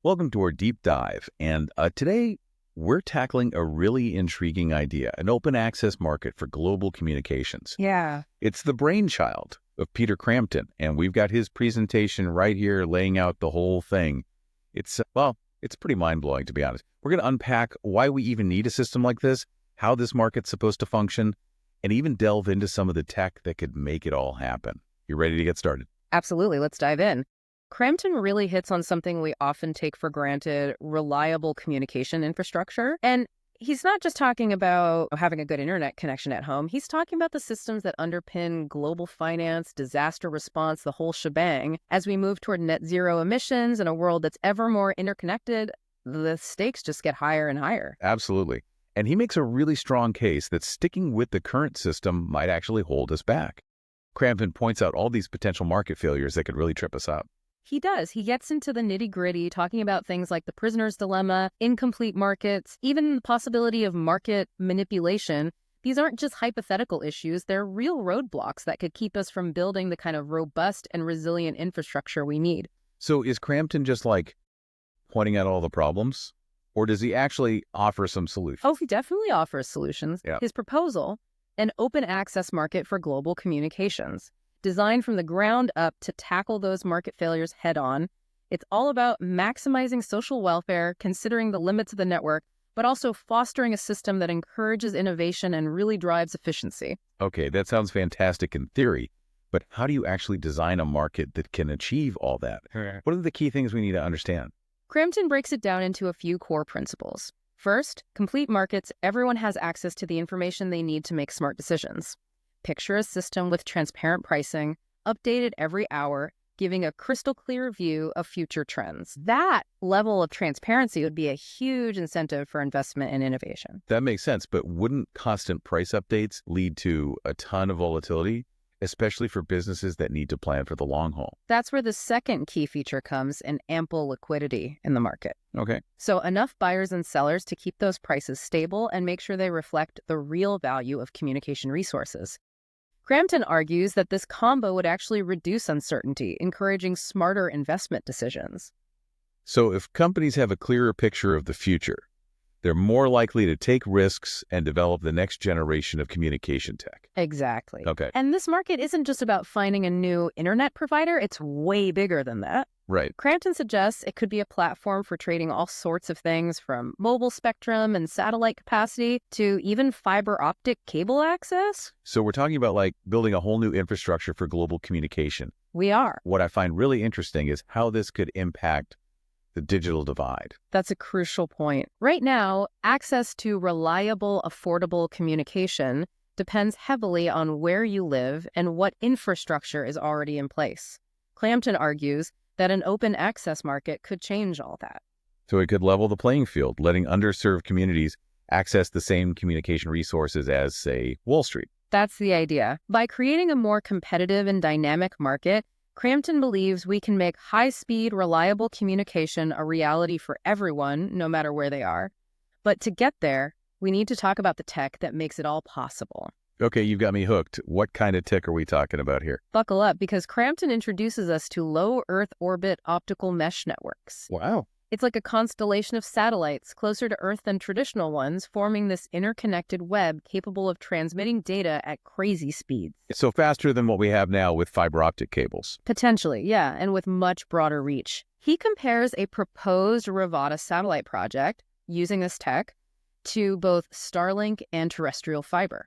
Welcome to our deep dive. And today we're tackling a really intriguing idea, an open access market for global communications. Yeah. It's the brainchild of Peter Crampton, and we've got his presentation right here laying out the whole thing. It's pretty mind-blowing, to be honest. We're going to unpack why we even need a system like this, how this market's supposed to function, and even delve into some of the tech that could make it all happen. You ready to get started? Absolutely. Let's dive in. Crampton really hits on something we often take for granted, reliable communication infrastructure. And he's not just talking about having a good internet connection at home. He's talking about the systems that underpin global finance, disaster response, the whole shebang. As we move toward net zero emissions in a world that's ever more interconnected, the stakes just get higher and higher. Absolutely. And he makes a really strong case that sticking with the current system might actually hold us back. Crampton points out all these potential market failures that could really trip us up. He does. He gets into the nitty-gritty, talking about things like the prisoner's dilemma, incomplete markets, even the possibility of market manipulation. These aren't just hypothetical issues. They're real roadblocks that could keep us from building the kind of robust and resilient infrastructure we need. So is Crampton just like pointing out all the problems? Or does he actually offer some solutions? Oh, he definitely offers solutions. Yeah. His proposal, an open access market for global communications, designed from the ground up to tackle those market failures head on. It's all about maximizing social welfare, considering the limits of the network, but also fostering a system that encourages innovation and really drives efficiency. Okay, that sounds fantastic in theory, but how do you actually design a market that can achieve all that? What are the key things we need to understand? Crampton breaks it down into a few core principles. First, complete markets. Everyone has access to the information they need to make smart decisions. Picture a system with transparent pricing, updated every hour, giving a crystal clear view of future trends. That level of transparency would be a huge incentive for investment and innovation. That makes sense, but wouldn't constant price updates lead to a ton of volatility, especially for businesses that need to plan for the long haul? That's where the second key feature comes in: ample liquidity in the market. Okay. So enough buyers and sellers to keep those prices stable and make sure they reflect the real value of communication resources. Crampton argues that this combo would actually reduce uncertainty, encouraging smarter investment decisions. So if companies have a clearer picture of the future, they're more likely to take risks and develop the next generation of communication tech. Exactly. Okay. And this market isn't just about finding a new internet provider. It's way bigger than that. Right. Crampton suggests it could be a platform for trading all sorts of things, from mobile spectrum and satellite capacity to even fiber optic cable access. So we're talking about like building a whole new infrastructure for global communication. We are. What I find really interesting is how this could impact the digital divide. That's a crucial point. Right now, access to reliable, affordable communication depends heavily on where you live and what infrastructure is already in place. Crampton argues that an open access market could change all that. So it could level the playing field, letting underserved communities access the same communication resources as, say, Wall Street. That's the idea. By creating a more competitive and dynamic market, Crampton believes we can make high-speed, reliable communication a reality for everyone, no matter where they are. But to get there, we need to talk about the tech that makes it all possible. Okay, you've got me hooked. What kind of tech are we talking about here? Buckle up, because Crampton introduces us to low Earth orbit optical mesh networks. Wow. It's like a constellation of satellites closer to Earth than traditional ones, forming this interconnected web capable of transmitting data at crazy speeds. So faster than what we have now with fiber optic cables. Potentially, yeah, and with much broader reach. He compares a proposed Rivada satellite project using this tech to both Starlink and terrestrial fiber.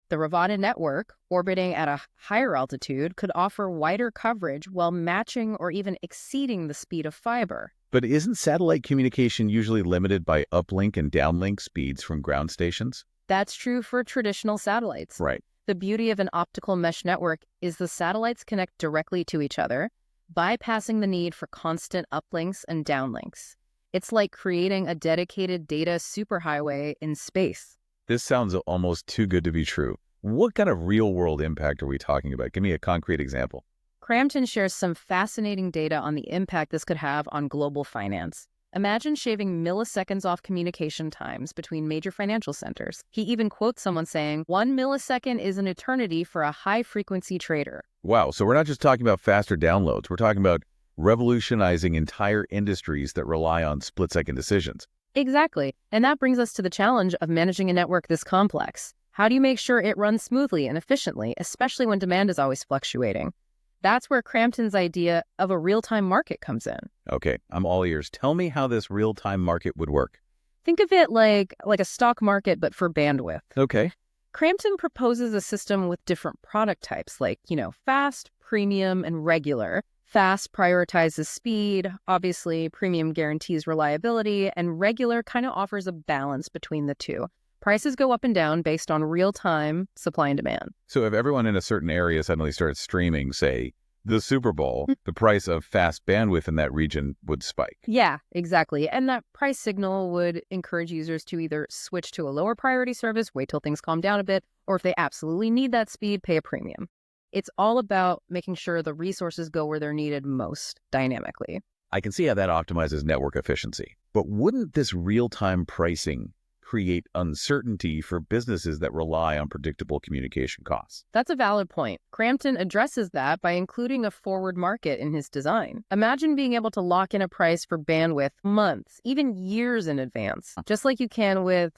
The Rivada network, orbiting at a higher altitude, could offer wider coverage while matching or even exceeding the speed of fiber. But isn't satellite communication usually limited by uplink and downlink speeds from ground stations? That's true for traditional satellites. Right. The beauty of an optical mesh network is the satellites connect directly to each other, bypassing the need for constant uplinks and downlinks. It's like creating a dedicated data superhighway in space. This sounds almost too good to be true. What kind of real-world impact are we talking about? Give me a concrete example. Crampton shares some fascinating data on the impact this could have on global finance. Imagine shaving milliseconds off communication times between major financial centers. He even quotes someone saying, 1 millisecond is an eternity for a high-frequency trader. Wow, so we're not just talking about faster downloads. We're talking about revolutionizing entire industries that rely on split-second decisions. Exactly. And that brings us to the challenge of managing a network this complex. How do you make sure it runs smoothly and efficiently, especially when demand is always fluctuating? That's where Crampton's idea of a real-time market comes in. Okay, I'm all ears. Tell me how this real-time market would work. Think of it like a stock market, but for bandwidth. Okay. Crampton proposes a system with different product types like, fast, premium, and regular. Fast prioritizes speed, obviously premium guarantees reliability, and regular kind of offers a balance between the two. Prices go up and down based on real-time supply and demand. So if everyone in a certain area suddenly starts streaming, say, the Super Bowl, the price of fast bandwidth in that region would spike. Yeah, exactly. And that price signal would encourage users to either switch to a lower priority service, wait till things calm down a bit, or if they absolutely need that speed, pay a premium. It's all about making sure the resources go where they're needed most dynamically. I can see how that optimizes network efficiency. But wouldn't this real-time pricing create uncertainty for businesses that rely on predictable communication costs? That's a valid point. Crampton addresses that by including a forward market in his design. Imagine being able to lock in a price for bandwidth months, even years in advance, just like you can with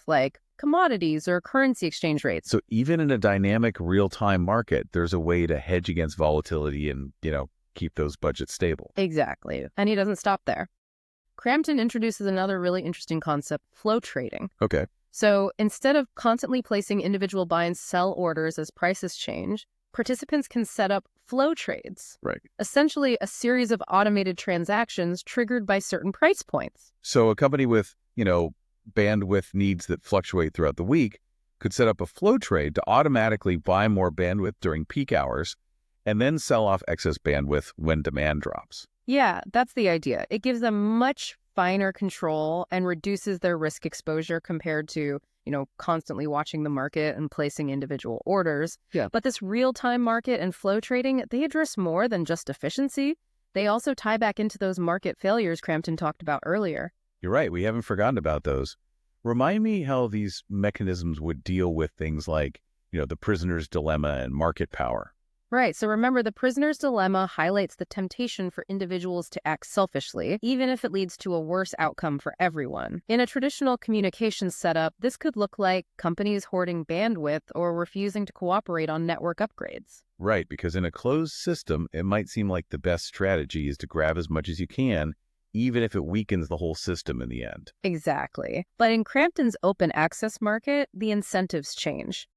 commodities or currency exchange rates. So even in a dynamic real-time market, there's a way to hedge against volatility and, keep those budgets stable. Exactly. And he doesn't stop there. Crampton introduces another really interesting concept, flow trading. Okay. So instead of constantly placing individual buy and sell orders as prices change, participants can set up flow trades. Right. Essentially a series of automated transactions triggered by certain price points. So a company with, bandwidth needs that fluctuate throughout the week could set up a flow trade to automatically buy more bandwidth during peak hours and then sell off excess bandwidth when demand drops. Yeah, that's the idea. It gives them much finer control and reduces their risk exposure compared to, constantly watching the market and placing individual orders. Yeah. But this real-time market and flow trading, they address more than just efficiency. They also tie back into those market failures Crampton talked about earlier. You're right. We haven't forgotten about those. Remind me how these mechanisms would deal with things like, the prisoner's dilemma and market power. Right. So remember, the prisoner's dilemma highlights the temptation for individuals to act selfishly, even if it leads to a worse outcome for everyone. In a traditional communications setup, this could look like companies hoarding bandwidth or refusing to cooperate on network upgrades. Right, because in a closed system, it might seem like the best strategy is to grab as much as you can, even if it weakens the whole system in the end. Exactly. But in Crampton's open access market, the incentives change.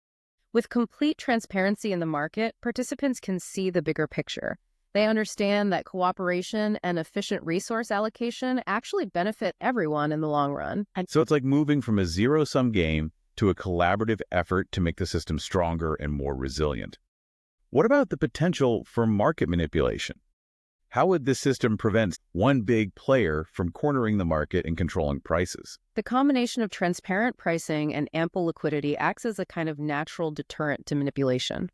With complete transparency in the market, participants can see the bigger picture. They understand that cooperation and efficient resource allocation actually benefit everyone in the long run. So it's like moving from a zero-sum game to a collaborative effort to make the system stronger and more resilient. What about the potential for market manipulation? How would this system prevent one big player from cornering the market and controlling prices? The combination of transparent pricing and ample liquidity acts as a kind of natural deterrent to manipulation.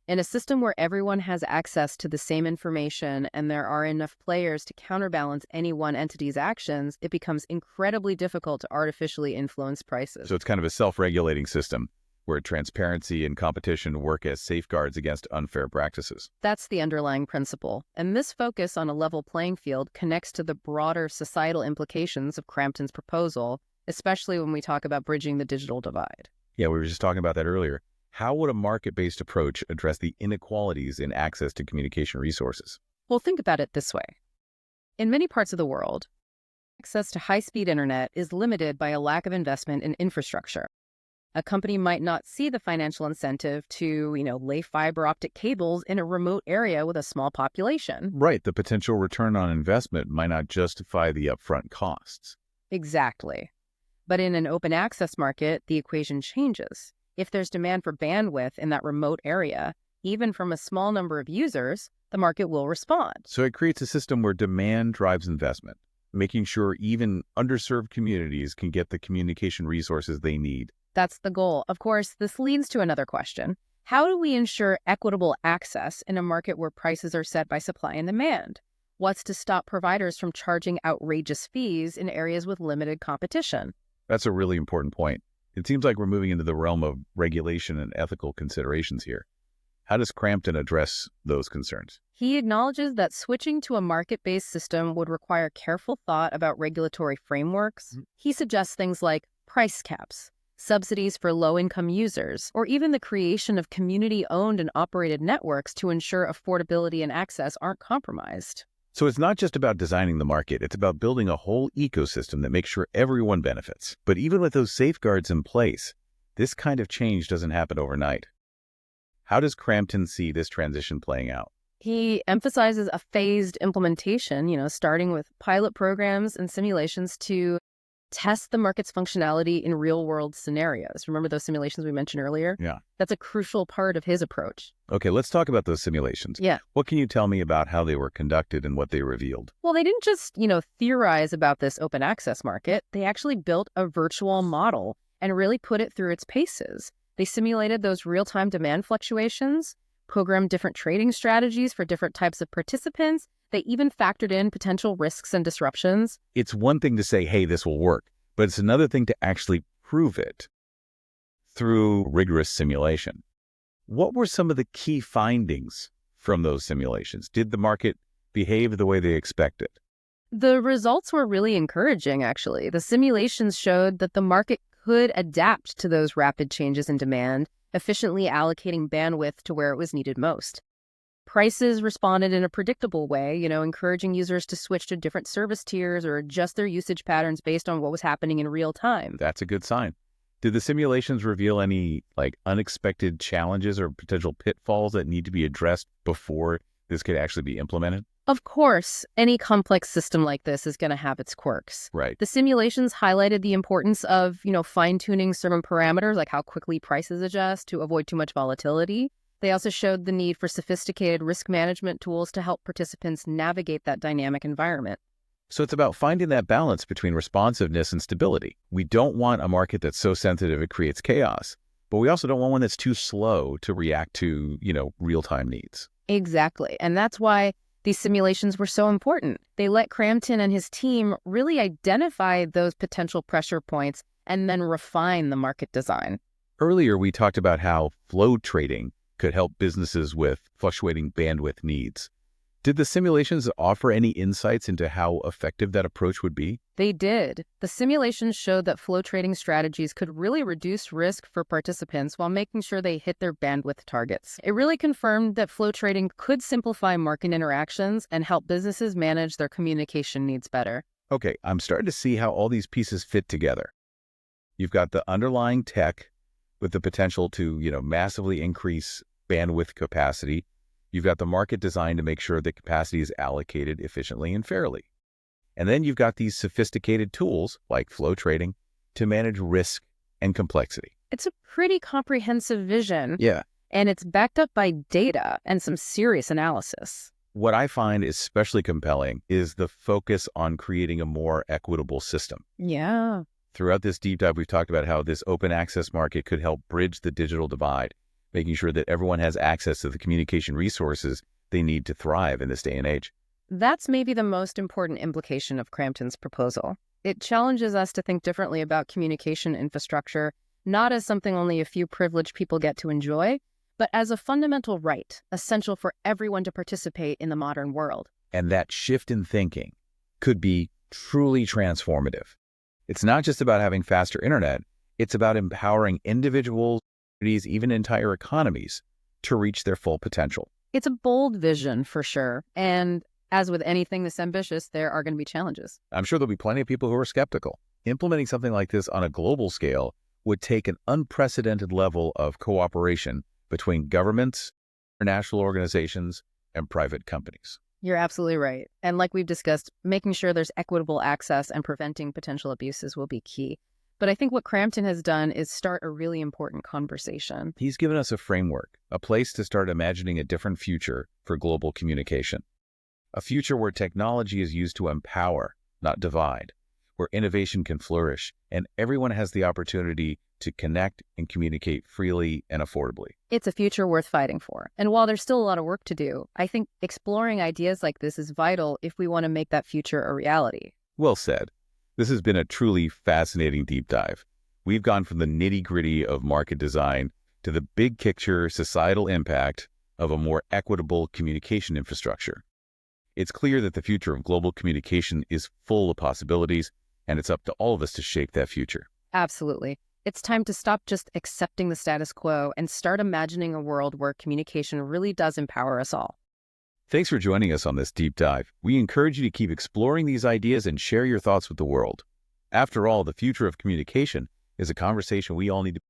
In a system where everyone has access to the same information and there are enough players to counterbalance any one entity's actions, it becomes incredibly difficult to artificially influence prices. So it's kind of a self-regulating system where transparency and competition work as safeguards against unfair practices. That's the underlying principle. And this focus on a level playing field connects to the broader societal implications of Crampton's proposal, especially when we talk about bridging the digital divide. Yeah, we were just talking about that earlier. How would a market-based approach address the inequalities in access to communication resources? Well, think about it this way. In many parts of the world, access to high-speed internet is limited by a lack of investment in infrastructure. A company might not see the financial incentive to, lay fiber optic cables in a remote area with a small population. Right. The potential return on investment might not justify the upfront costs. Exactly. But in an open access market, the equation changes. If there's demand for bandwidth in that remote area, even from a small number of users, the market will respond. So it creates a system where demand drives investment, making sure even underserved communities can get the communication resources they need. That's the goal. Of course, this leads to another question. How do we ensure equitable access in a market where prices are set by supply and demand? What's to stop providers from charging outrageous fees in areas with limited competition? That's a really important point. It seems like we're moving into the realm of regulation and ethical considerations here. How does Crampton address those concerns? He acknowledges that switching to a market-based system would require careful thought about regulatory frameworks. He suggests things like price caps, subsidies for low-income users, or even the creation of community-owned and operated networks to ensure affordability and access aren't compromised. So it's not just about designing the market, it's about building a whole ecosystem that makes sure everyone benefits. But even with those safeguards in place, this kind of change doesn't happen overnight. How does Crampton see this transition playing out? He emphasizes a phased implementation, starting with pilot programs and simulations to test the market's functionality in real-world scenarios. Remember those simulations we mentioned earlier? Yeah. That's a crucial part of his approach. Okay, let's talk about those simulations. Yeah. What can you tell me about how they were conducted and what they revealed? Well, they didn't just, theorize about this open access market. They actually built a virtual model and really put it through its paces. They simulated those real-time demand fluctuations, programmed different trading strategies for different types of participants. They even factored in potential risks and disruptions. It's one thing to say, hey, this will work, but it's another thing to actually prove it through rigorous simulation. What were some of the key findings from those simulations? Did the market behave the way they expected? The results were really encouraging, actually. The simulations showed that the market could adapt to those rapid changes in demand, efficiently allocating bandwidth to where it was needed most. Prices responded in a predictable way, encouraging users to switch to different service tiers or adjust their usage patterns based on what was happening in real time. That's a good sign. Did the simulations reveal any unexpected challenges or potential pitfalls that need to be addressed before this could actually be implemented? Of course, any complex system like this is going to have its quirks. Right. The simulations highlighted the importance of, fine-tuning certain parameters, like how quickly prices adjust to avoid too much volatility. They also showed the need for sophisticated risk management tools to help participants navigate that dynamic environment. So it's about finding that balance between responsiveness and stability. We don't want a market that's so sensitive it creates chaos, but we also don't want one that's too slow to react to, real-time needs. Exactly. And that's why these simulations were so important. They let Crampton and his team really identify those potential pressure points and then refine the market design. Earlier, we talked about how flow trading could help businesses with fluctuating bandwidth needs. Did the simulations offer any insights into how effective that approach would be? They did. The simulations showed that flow trading strategies could really reduce risk for participants while making sure they hit their bandwidth targets. It really confirmed that flow trading could simplify market interactions and help businesses manage their communication needs better. Okay, I'm starting to see how all these pieces fit together. You've got the underlying tech with the potential to, massively increase bandwidth capacity. You've got the market design to make sure that capacity is allocated efficiently and fairly. And then you've got these sophisticated tools like flow trading to manage risk and complexity. It's a pretty comprehensive vision. Yeah. And it's backed up by data and some serious analysis. What I find especially compelling is the focus on creating a more equitable system. Yeah. Throughout this deep dive, we've talked about how this open access market could help bridge the digital divide, making sure that everyone has access to the communication resources they need to thrive in this day and age. That's maybe the most important implication of Crampton's proposal. It challenges us to think differently about communication infrastructure, not as something only a few privileged people get to enjoy, but as a fundamental right, essential for everyone to participate in the modern world. And that shift in thinking could be truly transformative. It's not just about having faster internet, it's about empowering individuals, even entire economies, to reach their full potential. It's a bold vision for sure. And as with anything this ambitious, there are going to be challenges. I'm sure there'll be plenty of people who are skeptical. Implementing something like this on a global scale would take an unprecedented level of cooperation between governments, international organizations, and private companies. You're absolutely right. And like we've discussed, making sure there's equitable access and preventing potential abuses will be key. But I think what Crampton has done is start a really important conversation. He's given us a framework, a place to start imagining a different future for global communication. A future where technology is used to empower, not divide, where innovation can flourish, and everyone has the opportunity to connect and communicate freely and affordably. It's a future worth fighting for. And while there's still a lot of work to do, I think exploring ideas like this is vital if we want to make that future a reality. Well said. This has been a truly fascinating deep dive. We've gone from the nitty-gritty of market design to the big picture societal impact of a more equitable communication infrastructure. It's clear that the future of global communication is full of possibilities, and it's up to all of us to shape that future. Absolutely. It's time to stop just accepting the status quo and start imagining a world where communication really does empower us all. Thanks for joining us on this deep dive. We encourage you to keep exploring these ideas and share your thoughts with the world. After all, the future of communication is a conversation we all need to